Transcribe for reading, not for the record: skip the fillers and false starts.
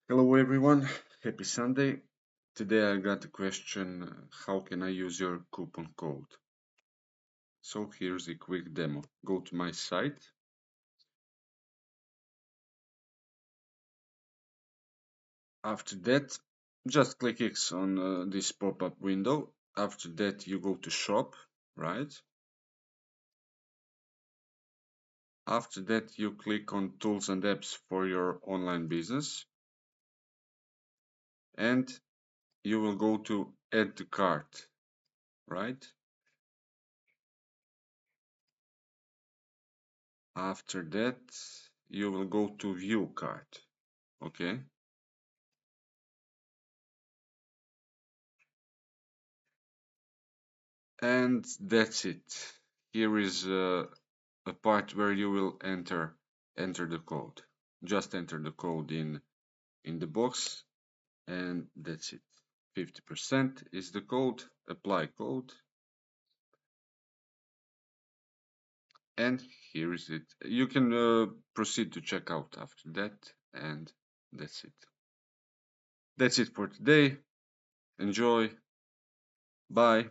Hello everyone, happy Sunday. Today I got a question, how can I use your coupon code? So here's a quick demo. Go to my site. After that, just click X on this pop-up window. After that you go to shop, right? After that you click on tools and apps for your online business. And you will go to add to cart, right? After that, you will go to view cart, okay? And that's it. Here is a part where you will enter the code. Just enter the code in the box, and that's it. 50% is the code. Apply code. And here is it. You can proceed to checkout after that, and that's it. That's it for today. Enjoy. Bye.